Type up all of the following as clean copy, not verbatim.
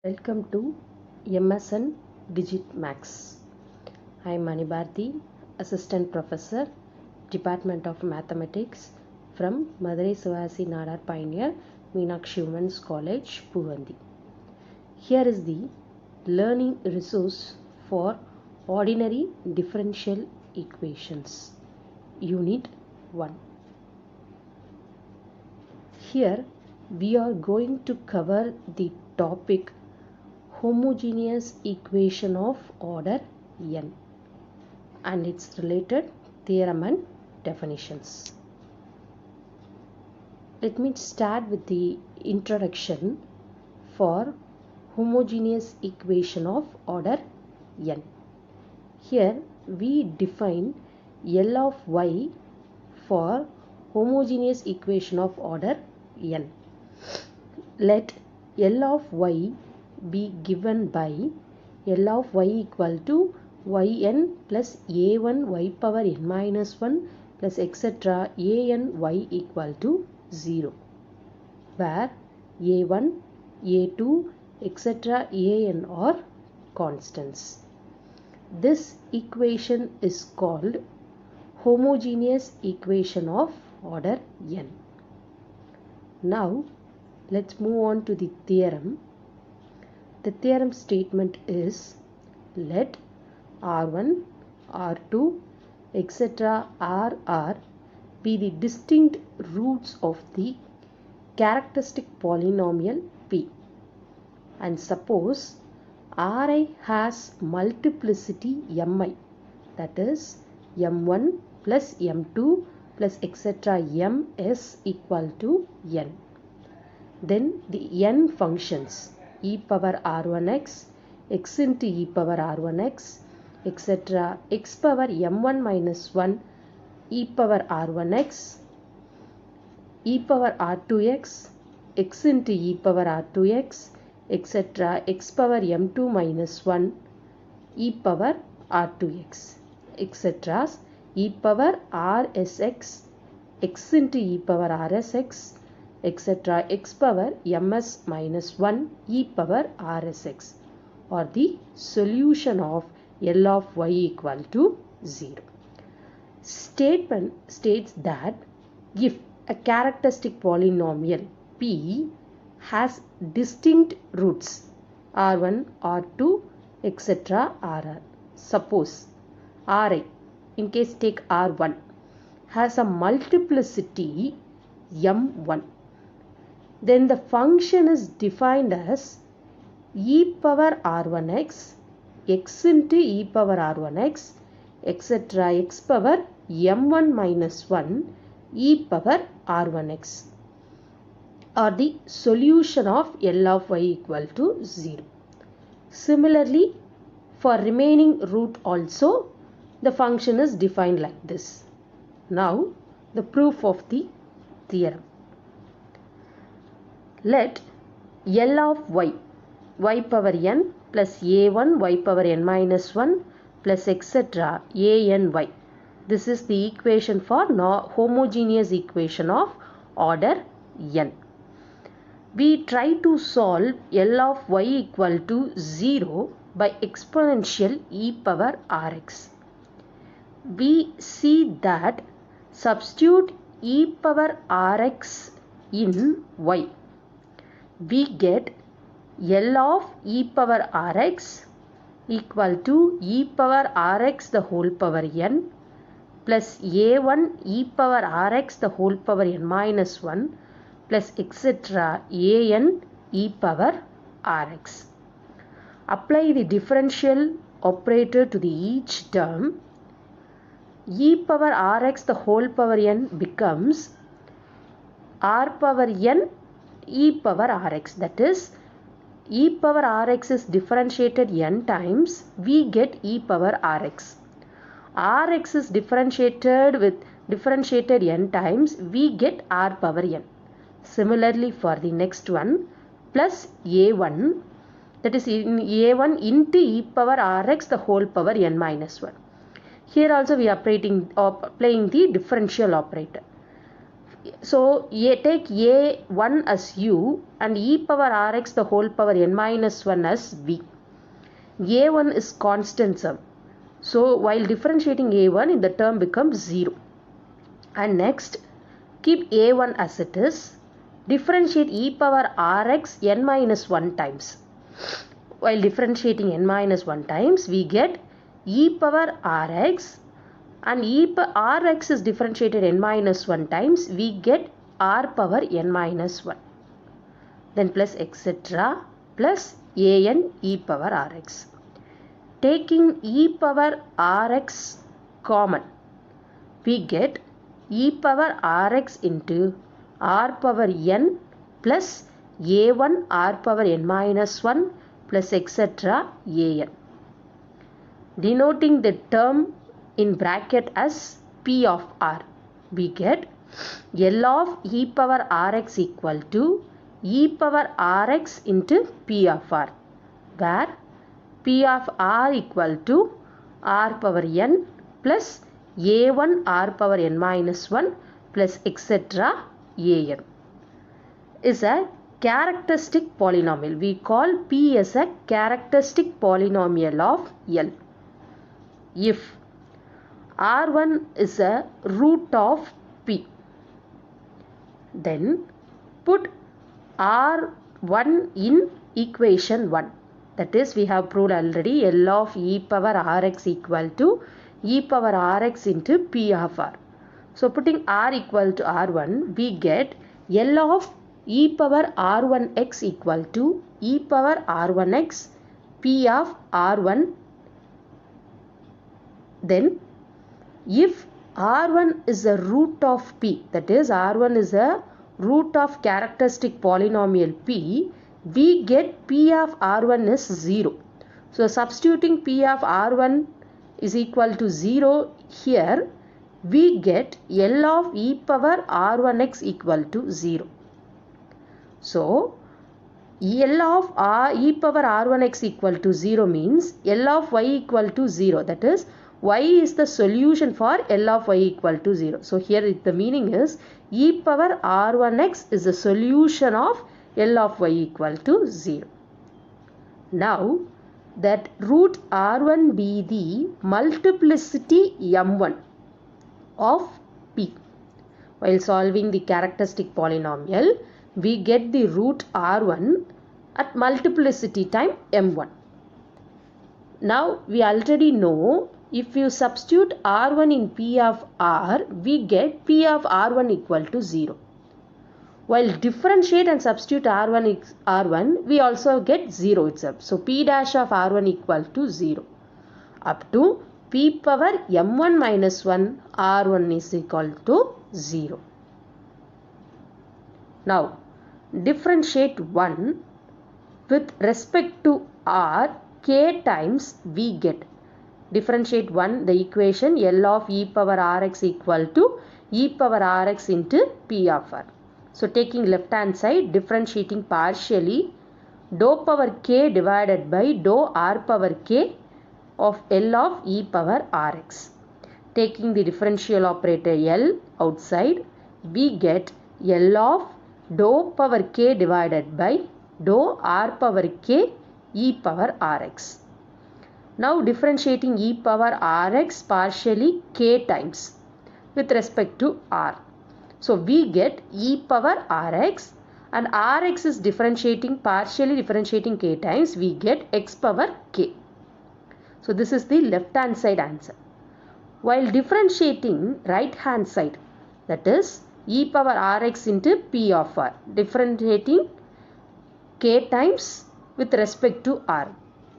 Welcome to MSN Digit Max. I am Manibharti, Assistant Professor, Department of Mathematics from Madurai Sivasi Nadar Pioneer Meenakshi Women's College, Puvandi. Here is the learning resource for ordinary differential equations, Unit 1. Here we are going to cover the topic homogeneous equation of order n and its related theorem and definitions. Let me start with the introduction for homogeneous equation of order n. Here we define L of y for homogeneous equation of order n. Let L of y be given by L of y equal to yn plus a1 y power n minus 1 plus etc. an y equal to 0, where a1, a2, etc. an are constants. This equation is called homogeneous equation of order n. Now let's move on to the theorem. The theorem statement is, let R1, R2, etc. Rr be the distinct roots of the characteristic polynomial P, and suppose Ri has multiplicity mi, that is m1 plus m2 plus etc. ms equal to n. Then the n functions e power r1x, x into e power r1x, etc. x power m1 minus 1, e power r1x, e power r2x, x into e power r2x, etc. x power m2 minus 1, e power r2x, etc. e power rsx, x into e power rsx, etc. x power ms minus 1 e power rsx or the solution of L of y equal to 0. Statement states that if a characteristic polynomial P has distinct roots R1, R2, etc. Rr. Suppose Ri, in case take R1, has a multiplicity m1, then the function is defined as e power r1x, x into e power r1x, etc. x power m1 minus 1 e power r1x or the solution of L of y equal to 0. Similarly, for remaining root also the function is defined like this. Now the proof of the theorem. Let L of y, y power n plus a1 y power n minus 1 plus etc. any. This is the equation for homogeneous equation of order n. We try to solve L of y equal to 0 by exponential e power rx. We see that substitute e power rx in y, we get L of e power rx equal to e power rx the whole power n plus a1 e power rx the whole power n minus 1 plus etc. an e power rx. Apply the differential operator to the each term. E power rx the whole power n becomes r power n e power rx, that is e power rx is differentiated n times, we get e power rx. Rx is differentiated n times, we get r power n. Similarly for the next one, plus a1, that is in a1 into e power rx the whole power n minus 1. Here also we are applying the differential operator. So take a1 as u and e power rx the whole power n minus 1 as v. a1 is constant sum. So while differentiating a1, the term becomes 0. And next, keep a1 as it is. Differentiate e power rx n minus 1 times. While differentiating n minus 1 times, we get e power rx, and rx is differentiated n minus 1 times, we get r power n minus 1. Then plus etc. plus an e power rx. Taking e power rx common, we get e power rx into r power n plus a1 r power n minus 1 plus etc. an. Denoting the term in bracket as p of r, we get L of e power rx equal to e power rx into p of r, where p of r equal to r power n plus a1 r power n minus 1 plus etc. an is a characteristic polynomial. We call p as a characteristic polynomial of L. If r1 is a root of p, then put r1 in equation 1. That is, we have proved already L of e power rx equal to e power rx into p of r. So putting r equal to r1, we get L of e power r1x equal to e power r1x p of r1. Then if r1 is a root of p, that is r1 is a root of characteristic polynomial p, we get p of r1 is 0. So substituting p of r1 is equal to 0 here, we get L of e power r1x equal to 0. So L of e power r1x equal to 0 means L of y equal to 0. That is, y is the solution for L of y equal to 0. So here the meaning is e power r1x is the solution of L of y equal to 0. Now that root r1 be the multiplicity m1 of p. While solving the characteristic polynomial, we get the root r1 at multiplicity time m1. Now we already know if you substitute r1 in p of r, we get p of r1 equal to 0. While differentiate and substitute r1, we also get 0 itself. So p dash of r1 equal to 0 up to p power m1 minus 1 r1 is equal to 0. Now differentiate 1 with respect to r, k times we get. Differentiate 1 the equation L of e power rx equal to e power rx into p of r. So taking left hand side, differentiating partially dou power k divided by dou r power k of L of e power rx. Taking the differential operator L outside, we get L of dou power k divided by dou r power k e power rx. Now differentiating e power rx partially k times with respect to r. So we get e power rx, and rx is partially differentiating k times, we get x power k. So this is the left hand side answer. While differentiating right hand side, that is e power rx into p of r, differentiating k times with respect to r.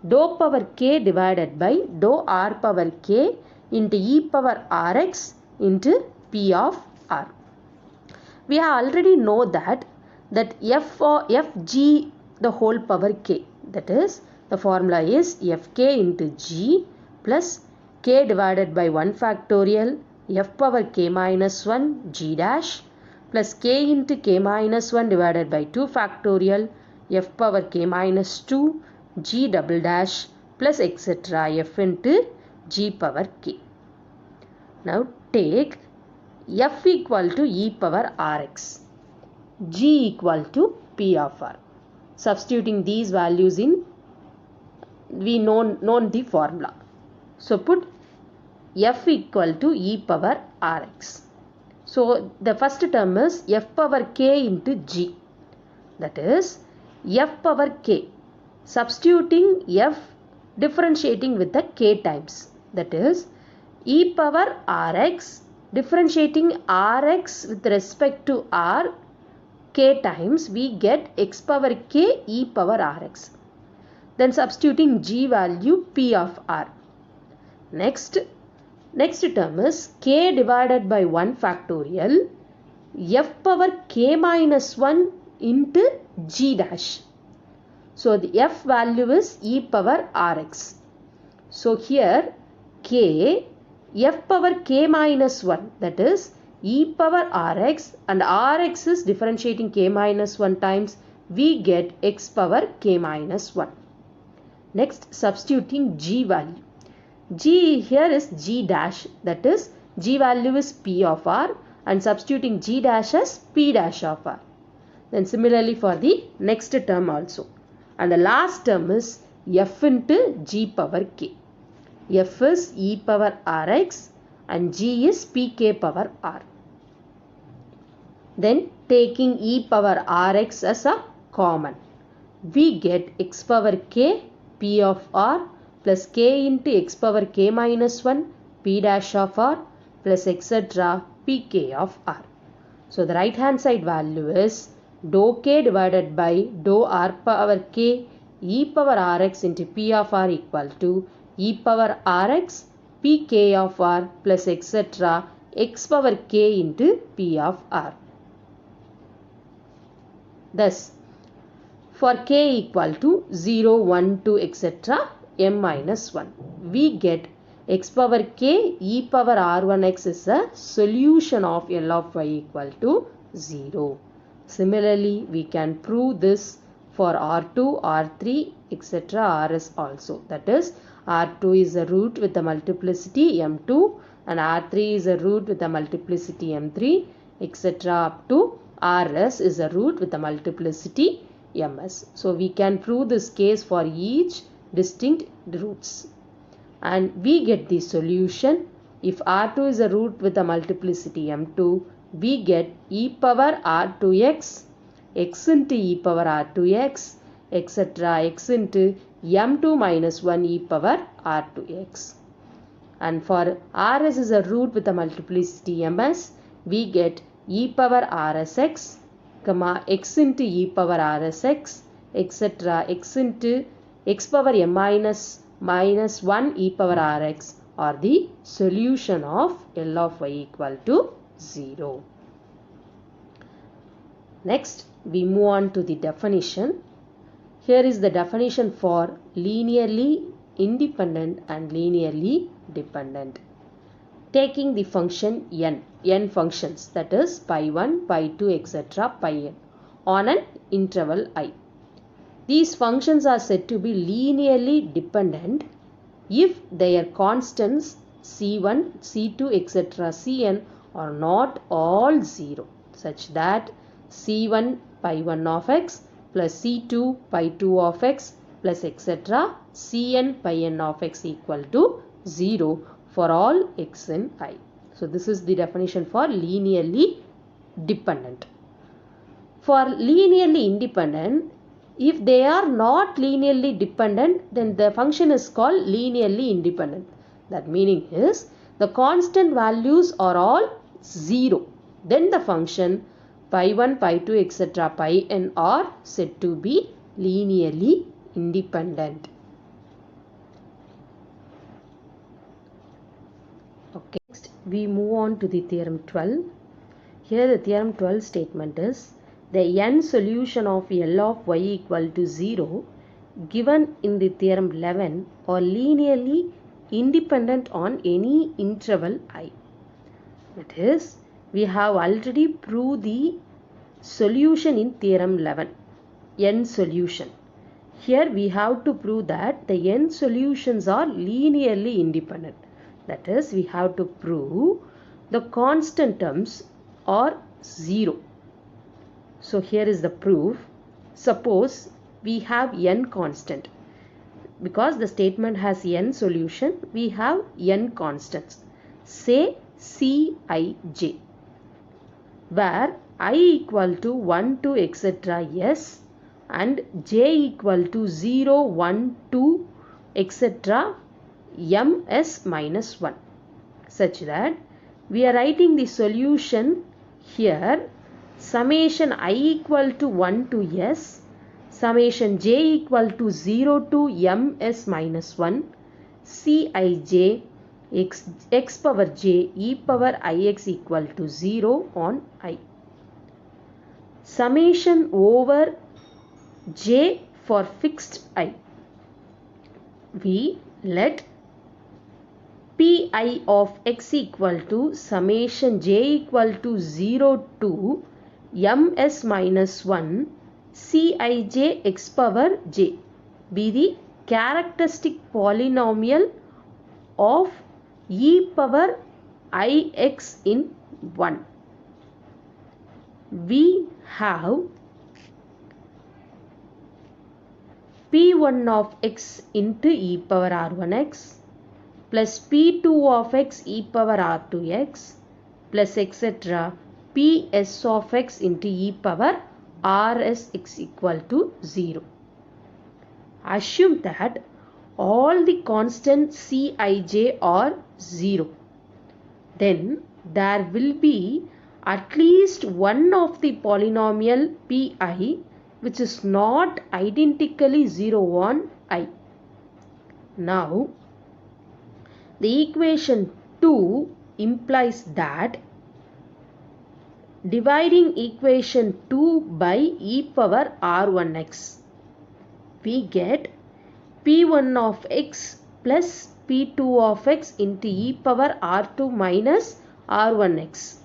Dou power k divided by dou r power k into e power rx into p of r. We have already know that fg the whole power k, that is the formula is fk into g plus k divided by 1 factorial f power k minus 1 g dash plus k into k minus 1 divided by 2 factorial f power k minus 2 g double dash plus etc. f into g power k. Now take f equal to e power rx, g equal to p of r. Substituting these values in, we known the formula. So put f equal to e power rx. So the first term is f power k into g. That is f power k. Substituting f, differentiating with the k times. That is e power rx, differentiating rx with respect to r k times, we get x power k e power rx. Then substituting g value p of r. Next term is k divided by 1 factorial f power k minus 1 into g dash. So the f value is e power rx. So here k, f power k minus 1, that is e power rx, and rx is differentiating k minus 1 times, we get x power k minus 1. Next, substituting g value. G here is g dash, that is g value is p of r, and substituting g dash as p dash of r. Then similarly for the next term also. And the last term is f into g power k. F is e power rx and g is pk power r. Then taking e power rx as a common, we get x power k p of r plus k into x power k minus 1 p dash of r plus etc. pk of r. So the right hand side value is dou k divided by dou r power k e power rx into p of r equal to e power rx pk of r plus etc. x power k into p of r. Thus, for k equal to 0, 1, 2, etc. m minus 1, we get x power k e power r1x is a solution of L of y equal to 0. Similarly, we can prove this for r2, r3, etc. rs also. That is, r2 is a root with the multiplicity m2 and r3 is a root with the multiplicity m3, etc. up to rs is a root with the multiplicity ms. So we can prove this case for each distinct roots. And we get the solution. If r2 is a root with the multiplicity m2, we get e power r2x, x into e power r2x, etc. x into m2 minus 1 e power r2x. And for rs is a root with the multiplicity ms, we get e power rsx, x into e power rsx, etc. x into x power m minus 1 e power rx, or the solution of L of y equal to 0. Next, we move on to the definition. Here is the definition for linearly independent and linearly dependent. Taking the function n functions, that is pi 1, pi 2, etc. pi n on an interval I. These functions are said to be linearly dependent if their constants c1, c2, etc. cn are not all 0, such that c1 pi 1 of x plus c2 pi 2 of x plus etc. cn pi n of x equal to 0 for all x in I. So this is the definition for linearly dependent. For linearly independent, if they are not linearly dependent, then the function is called linearly independent. That meaning is the constant values are all 0. Then the function pi 1, pi 2, etc. pi n are said to be linearly independent. Okay, next we move on to the theorem 12. Here the theorem 12 statement is the n solution of L of y equal to 0 given in the theorem 11 are linearly independent on any interval I. That is, we have already proved the solution in theorem 11, n solution. Here we have to prove that the n solutions are linearly independent. That is, we have to prove the constant terms are 0. So here is the proof. Suppose we have n constant. Because the statement has n solution, we have n constants. Say Cij, where I equal to 1 to etc. s and j equal to 0, 1, 2 etc. ms minus 1, such that we are writing the solution here. Summation I equal to 1 to s, summation j equal to 0 to ms minus 1, Cij x power j e power ix equal to 0 on I. Summation over j for fixed I. We let pi of x equal to summation j equal to 0 to ms minus 1 Cij x power j be the characteristic polynomial of e power ix in 1. We have p1 of x into e power r1x plus p2 of x e power r2x plus etc. ps of x into e power rs x equal to 0. Assume that all the constants Cij are 0. Then there will be at least one of the polynomial pi which is not identically 0 on I. Now, the equation 2 implies that dividing equation 2 by e power r1x, we get p1 of x plus p2 of x into e power r2 minus r1x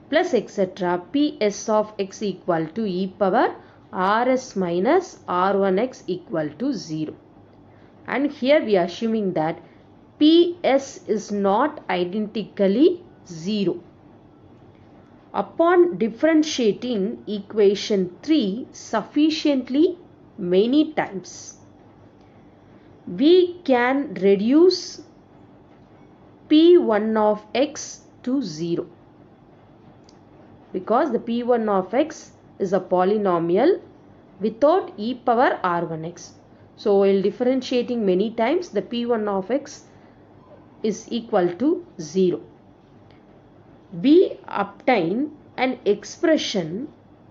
plus etc. ps of x equal to e power rs minus r1x equal to 0. And here we are assuming that ps is not identically 0. Upon differentiating equation 3 sufficiently many times, we can reduce p1 of x to 0, because the p1 of x is a polynomial without e power r1x. So while differentiating many times, the p1 of x is equal to 0. We obtain an expression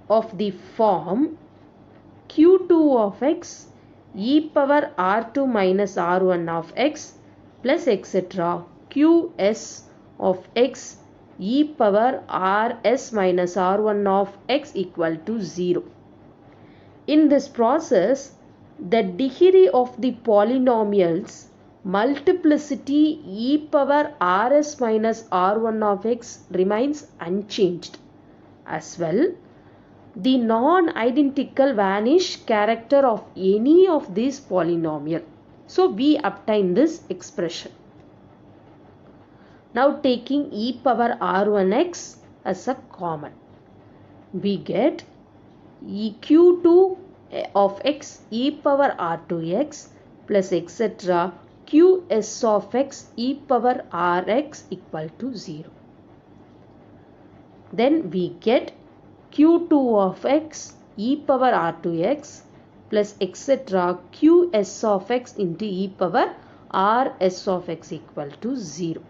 of the form q2 of x e power r2 minus r1 of x plus etc. qs of x e power rs minus r1 of x equal to 0. In this process, the degree of the polynomials multiplicity e power rs minus r1 of x remains unchanged. As well, the non-identical vanish character of any of these polynomial. So we obtain this expression. Now taking e power r1x as a common, we get q2 of x e power r2x plus etc. qs of x e power rx equal to 0. Then we get q2 of x e power r2x plus etc. qs of x into e power rs of x equal to 0,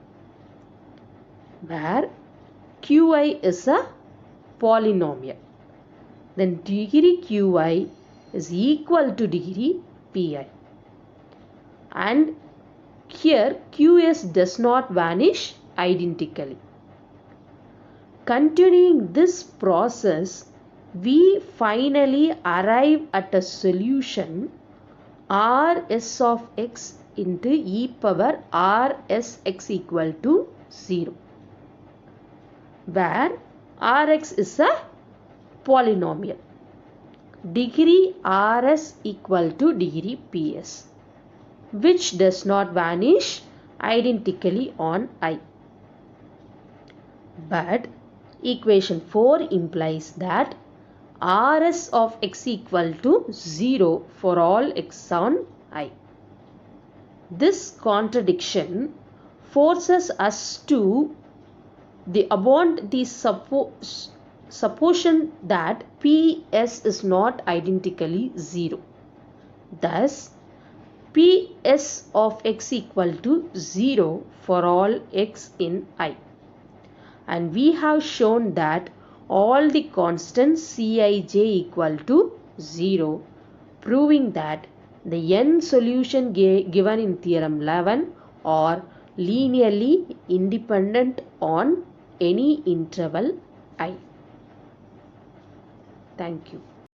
where qi is a polynomial. Then degree qi is equal to degree pi. And here qs does not vanish identically. Continuing this process, we finally arrive at a solution rs of x into e power rs x equal to 0, where rx is a polynomial. Degree rs equal to degree ps, which does not vanish identically on I. But equation 4 implies that Rs of x equal to 0 for all x on I. This contradiction forces us to abandon the supposition that Ps is not identically 0. Thus, Ps of x equal to 0 for all x in I. And we have shown that all the constants Cij equal to 0, proving that the n solution given in theorem 11 are linearly independent on any interval I. Thank you.